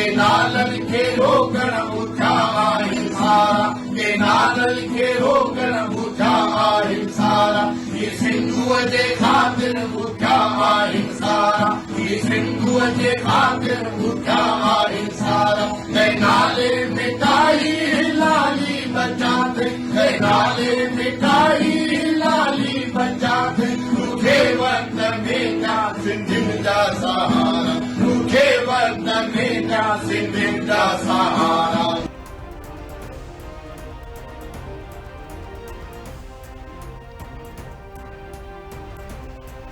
Canal खे रोकण ॿुधा आहिनि सारा, केनाल खे रोकण ॿुधा आहिनि सारा, ये सिंधुअ जे ख़ातिर ॿुधा आहिनि सारा, ये सिंधुअ जे ख़ातिर ॿुधा आहिनि सारा। केनाले मिटाई लाली बचात, केनाले मिटाई लाली बचात, रूठे वक्त में जा सिंधियुनि जा सहारा, रूठे वक्त में जा सिंधियुनि जा सहारा।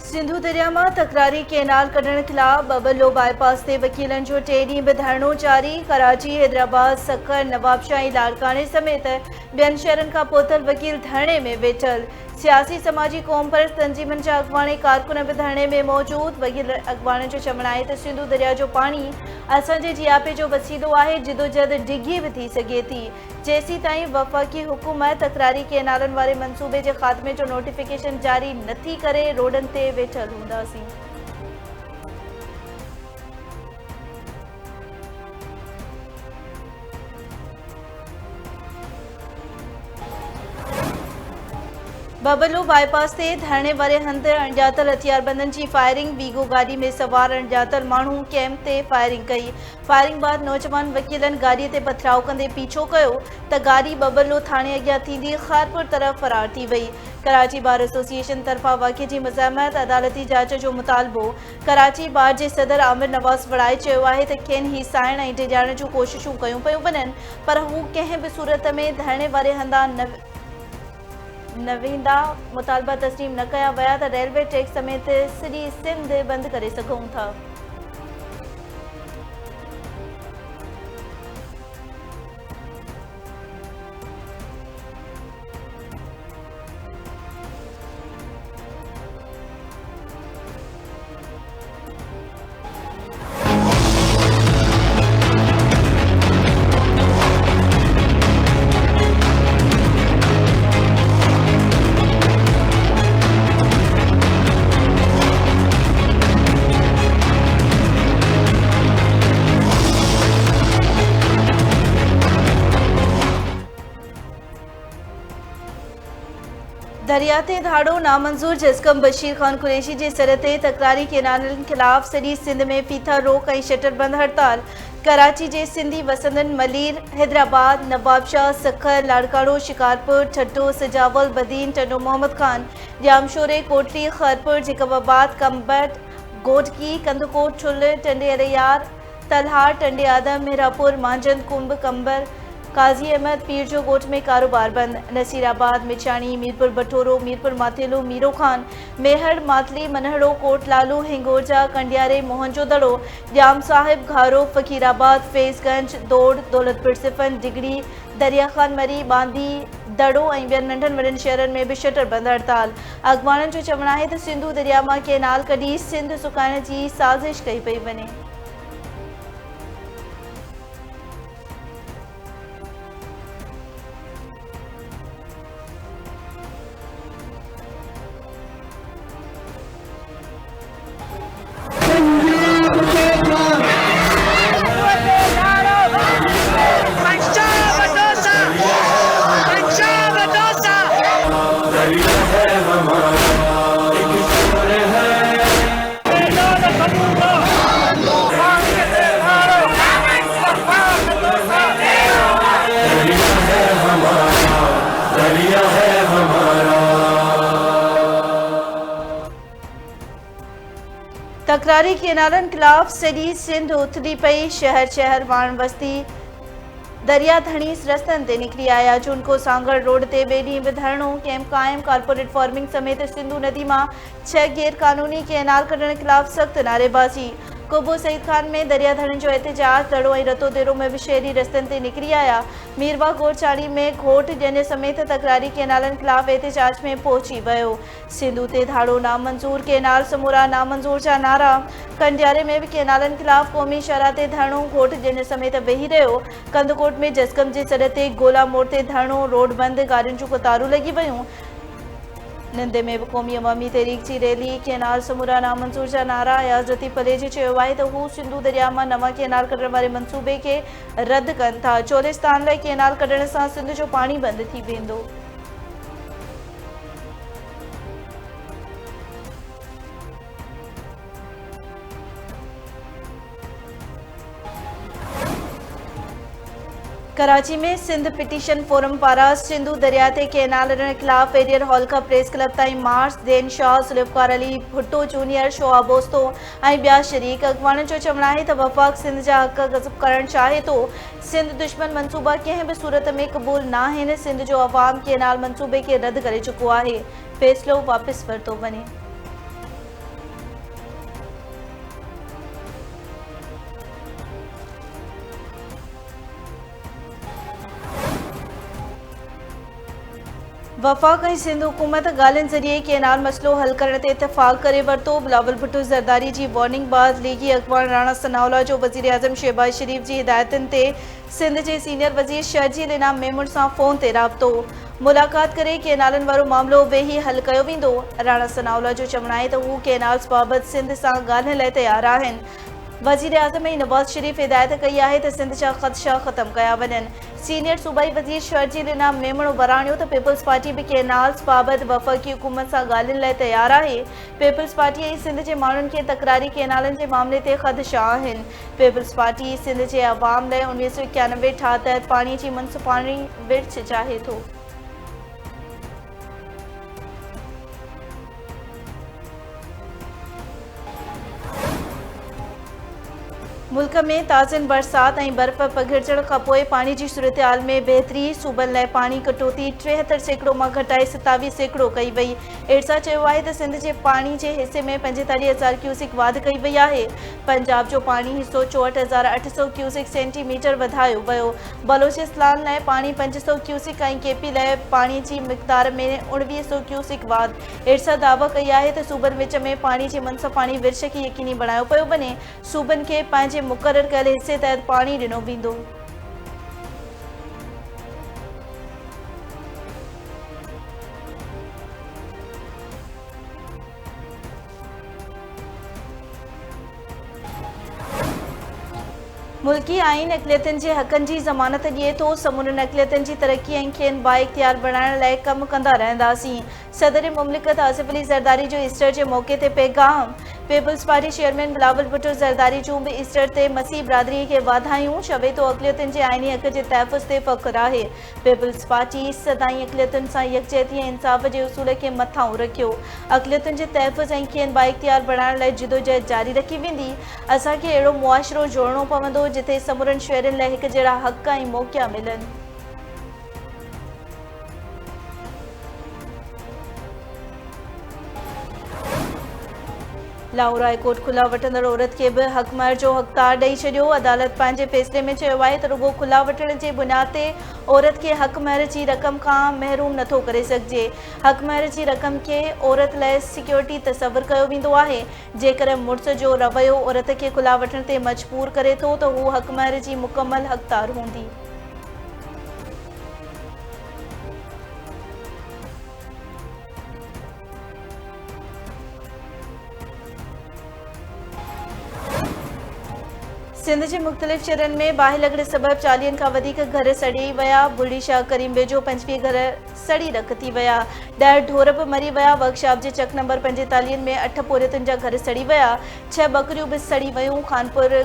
सिंधु दरिया में तकरारी केनाल कढण खिलाफ बबलो बाईपास से वकीलन जो 3 ॾींहं बि धरणो जारी। कराची, हैदराबाद, सखर, नवाबशाही, लाड़काने समेत ॿियनि शहरनि खां पहुतल वकील धरणे में वेठल। सियासी समाजी क़ौम परस्त तंजीमनि जा अॻवानी कारकुन भी धरणे में मौजूद। वकील अॻवान जो चवणु आहे त सिंधु दरिया जो पानी असांजे जियापे जो वसीलो आहे, जिदोजहद डिघी भी थी सघे थी। जेसी ताईं वफ़ाक़ी हुकूमत तकरारी केनालनि वारे मंसूबे जे ख़ात्मे जो नोटिफिकेशन जारी नथी करे, रोडनि ते वेठल हूंदासीं। बबलो बाईपास से धरणे वारे हंध अणॼातल हथियारबंदनि जी फायरिंग। वीगो गाड़ी में सवार अणॼातल माण्हू कैम्प ते फायरिंग कई। फायरिंग बाद नौजवान वकीलन गाड़ी ते पथराव कंदे पीछो कयो त गाड़ी बबलो थाने अॻियां थींदी खारपुर तरफ़ फरार थी वई। कराची बार एसोसिएशन तरफ़ां वाक़े जी मज़ामत, अदालती जांच जो मुतालबो। कराची बार जे सदर आमिर नवाज़ वड़ाई चयो आहे त खेनि ही साइण ऐं डिॼाइण जूं कोशिशूं कयूं पियूं वञनि, पर हू कंहिं बि सूरत में धरणे वारे हंधा न वेंदा। मुतालबा तस्लीम न कया विया त रेलवे ट्रैक समेत सॼी सिंध बंदि करे सघूं था। दरिया ते धाड़ो नामंजूर। जसकम बशीर खान कुरैशी जे सर ते तकरारी केनालनि खिलाफ सॼी सिंध में फीथा रोक ऐं शटर बंद हड़ताल। कराची जे सिंधी वसंदन मलीर, हैदराबाद, नवाबशाह, सखर, लाड़काड़ो, शिकारपुर, ठट्टो, सजावल, बदीन, टंडो मोहम्मद खान, जामशोरे, कोटली, खैरपुर, जिकबाबाद, कंबट, गोडकी, कंदकोट, ठुल, टंडे अरैयार, तलहार, टंडे आदम, मेहरापुर, मांजन, कुंभ, कंबर, काजी अहमद, पीर जो गोठ में कारोबार बंद। नसीराबाद, मिचाणी, मीरपुर बटोरो, मीरपुर माथेलो, मीरो खान, मेहड़, मातली, मनहड़ो, कोट लालू, हिंगोजा, कंडियारे, मोहनजो दड़ो, जाम साहिब, घारो, फकीराबाद, फैज़गंज, दौड़, दौलतपुर सिफन, डिगड़ी, दरिया खान मरी, बांदी, दड़ो ऐं ॿियनि नंढनि वॾनि शहरनि में भी शटर बंद हड़ताल। अॻवाननि जो चवणु आहे त सिंधु दरिया मां केनाल कढी सिंध सुकाइण जी साज़िश कई पई वञे। तकरारी केनालनि खिलाफ सॼी सिंध उथड़ी पई। शहर शहर वाण बस्ती दरिया धणीस रस्तनि ते निकिरी आया। झुनको सांगड़ रोड ते ॿिए ॾींहुं बि धरणो कैंप क़ाइम। कारपोरेट फार्मिंग समेत सिंधु नदी मां 6 गैर कानूनी केनाल कढण खिलाफ सख़्त नारेबाज़ी। कोबो सईद खान में दरिया धरण जो एहतजाज। दड़ो ऐं रतो देरो में भी शहरी रस्तनि ते निकिरी आया। मीरवा गोरचाणी में घोट ॼण समेत तकरारी केनालनि खिलाफ एहतजाज में पहुची वियो। सिंधु ते धाड़ो नामंजूर, केनाल समूरा नामंजूर जा नारा। कंडियारे में भी केनालनि खिलाफ क़ौमी शहरा ते धरणो, घोट ॼण समेत वेही रहियो। कंदकोट में जसकम जे सर ते गोला मोड़ ते धरणो, रोड बंद, गाॾियुनि जूं कतारूं लॻी वियूं। निंदे में बि क़ौमी अवामी तहरीक जी रैली केनाल समूरा नामंज़ूर जा नारा अयाज़ लतीफ़ पलेजी चयो आहे त हू सिंधु दरिया मां नवां केनाल कढण वारे मंसूबे खे रद्द कनि था। चोलिस्तान लाइ केनाल कढण सां सिंध जो पाणी बंदि थी वेंदो। कराची में सिंध पिटीशन फोरम पारां सिंधु दरिया ते केनाल ॾियण ख़िलाफ़ एरियर हॉल खां प्रेस क्लब ताईं मार्च। ज़ेन शाह, ज़ुल्फ़िकार अली भुट्टो जूनियर, शोआब ओस्तो ऐं ॿिया शरीक। अॻवाननि जो चवणु आहे त वफ़ाक़ सिंध जा हक़ ग़स्ब करणु चाहे थो। सिंध दुश्मन मंसूबा कंहिं बि सूरत में क़बूल न आहिनि। सिंध जो अवाम केनाल मंसूबे खे रद्द करे चुको आहे। फ़ैसिलो वापसि वरितो वञे। वफ़ाक़ ऐं सिंध हुकूमत ॻाल्हियुनि ज़रिए केनाल मसइलो हल करण ते इतफ़ाक़ करे वरितो। बिलावल भुट्टो ज़रदारी जी वार्निंग बाद लीगी अॻवान राणा सनाउल्लाह जो वज़ीर आज़म शहबाज शरीफ़ जी हिदायतुनि ते सिंध जे सीनियर वज़ीर शर्जील इनाम मेमून सां फ़ोन ते राबितो मुलाक़ात करे केनालनि वारो मामिलो वेही हल कयो वेंदो। राणा सनाउल्लाह जो चवणु आहे त हू केनाल्स बाबति सिंध सां ॻाल्हाइण लाइ तयारु आहिनि। वज़ीर आज़म ऐं नवाज़ शरीफ़ हिदायत कई आहे त सिंध जा ख़दशा ख़तमु कया वञनि। सीनियर सूबाई वज़ीर शर्जील इनाम मेमून वराणियो त पीपल्स पार्टी बि केनाल्स बाबति वफ़ाक़ी हुकूमत सां ॻाल्हाइण लाइ तयारु आहे। पीपल्स पार्टी ऐं सिंध जे माण्हुनि खे तकरारी केनालनि जे मामले ते ख़दशा आहिनि। पीपल्स पार्टी सिंध जे अवाम लाइ 1991 ठाह तहत पाणी जी मुनसिफ़ाणी विर्छ चाहे थो। मुल्क में ताज़नि बरसात ऐं बर्फ़ पघिरजण खां पोइ पाणी जी सूरतहाल में बहितरी। सूबनि लाइ पाणी कटौती 73% मां घटाए 27% कई वई। इरसा चयो आहे त सिंध जे पाणी जे हिसे में 45,000 क्यूसिक वाधि कई वई आहे। पंजाब जो पाणी हिसो 64,800 क्यूसिक सेंटीमीटर वधायो वियो। बलोचिस्तान लाइ पाणी 500 क्यूसिक ऐं केपी लाइ पाणी जी मिक़दार में 1900 क्यूसिक वाधि। इरसा दावा कई आहे त सूबनि विच में पाणी जी मुनसिफ़ाणी विर्छ खे यकीनी बणायो पियो वञे। सूबनि खे पंहिंजे मुक़ररु कयल हिसे तहत पाणी ॾिनो वेंदो। मुल्की आइन अक़लियतुनि जे हक़नि जी ज़मानत ॾिए थो। समूरनि अक़लियतुनि जी तरक़ी ऐं खेनि बाइख़्तियार बणाइण लाइ कमु कंदा रहंदासीं। सदर मुमलिकत आसिफ अली ज़रदारी जो ईस्टर जे मौक़े ते पैगाम। Peoples Party chairman Bilawal Bhutto Zardari जूं बि ईस्टर ते मसीह बिरादरी खे वाधायूं। चवे थो अक़लियतुनि जे आइनी हक़ जे तहफ़ुज़ ते फ़ख़्रु आहे। पीपल्स पार्टी सदाईं अक़लियतुनि सां यकजहती ऐं इंसाफ़ जे उसूल खे मथां रखियो। अक़लियतुनि जे तहफ़ुज़ ऐं खेनि बाइख़्तियार बणाइण लाइ जिदोजहद जारी रखी वेंदी। असांखे अहिड़ो मुआशिरो जोड़णो पवंदो जिथे समूरनि शहरनि लाइ हिक जहिड़ा हक़ ऐं मौक़िया मिलनि। लाहौर हाई कोर्ट खुला वठंदड़ औरत खे बि हक़ महर जो हक़दार ॾेई छॾियो। अदालत पंहिंजे फ़ैसिले में चयो आहे त रुॻो खुला वठण जे बुनियाद ते औरत खे हक़ महर जी रक़म खां महरूम नथो करे सघिजे। हक़ महर जी रक़म खे औरत लाइ सिक्योरिटी तसवुरु कयो वेंदो आहे। जेकर मुड़ुस जो रवैयो औरत खे खुला वठण ते मजबूर करे थो त हू हक़ महर जी मुकमल हक़दार हूंदी। सिंध जे मुख़्तलिफ़ शहरनि में बाहि लॻण सबबि 40 खां वधीक घर सड़ी विया। बुढ़ी शाह करीम वेझो 25 घर सड़ी रख थी विया। 10 ढोर बि मरी विया। वर्कशॉप जे चक नंबर 45 में 8 पोरियतुनि जा घर सड़ी विया। 6 बकरियूं बि सड़ी वियूं। खानपुर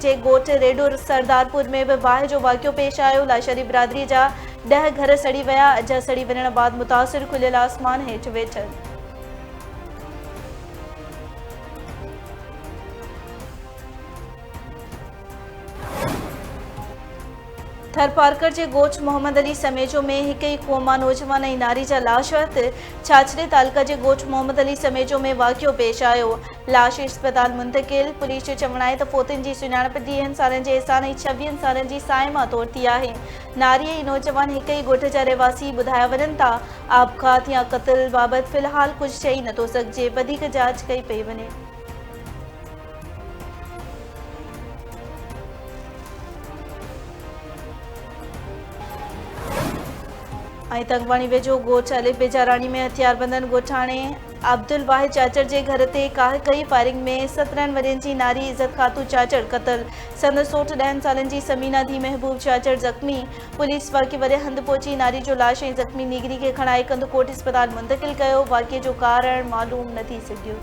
जे ॻोठ रेडो सरदारपुर में बि बाहि जो वाक़ियो पेश आयो। लाशरी बिरादरी जा 10 घर सड़ी विया। अजा सड़ी वञण बाद मुतासिर खुलियल आसमान हेठि वेठल। थरपारकर जे ॻोठ मोहम्मद अली समेजो में हिक ई क़ौमा नौजवान ऐं नारी जा लाश वरित। छाछड़े तालका जे ॻोठ मोहम्मद अली समेजो में वाक़ियो पेश आयो। लाश इस्पताल मुंतक़िल। पुलिस जो चवणु आहे त फ़ौतुनि जी सुञाणप 10 सालनि जे अहसान ऐं 26 सालनि जी साइमा तौर थी आहे। नारी ऐं नौजवान हिक ई ॻोठ जा रहवासी ॿुधाया वञनि था। आबखात या क़त्ल बाबति फ़िलहाल कुझु चई नथो सघिजे। वधीक जांच कई पई वञे। तंगवाणी वेझो ॻोठ अलिफ बेजाराणी में हथियारबंदनि ॻोठाणे अब्दुल वाहिद चाचर जे घर ते कई फायरिंग में 17 वरनि जी नारी इज़त खातू चाचर क़तल। संदसि सोठ 10 सालनि जी समीना धी महबूब चाचर ज़ख़्मी। पुलिस वाक़े वरे हंधि पहुची नारी जो लाश ऐं ज़ख़्मी निगरी खे खणाए कंदकोट अस्पताल मुंतक़िल कयो। वाक़े जो कारण मालूम न थी सघियो।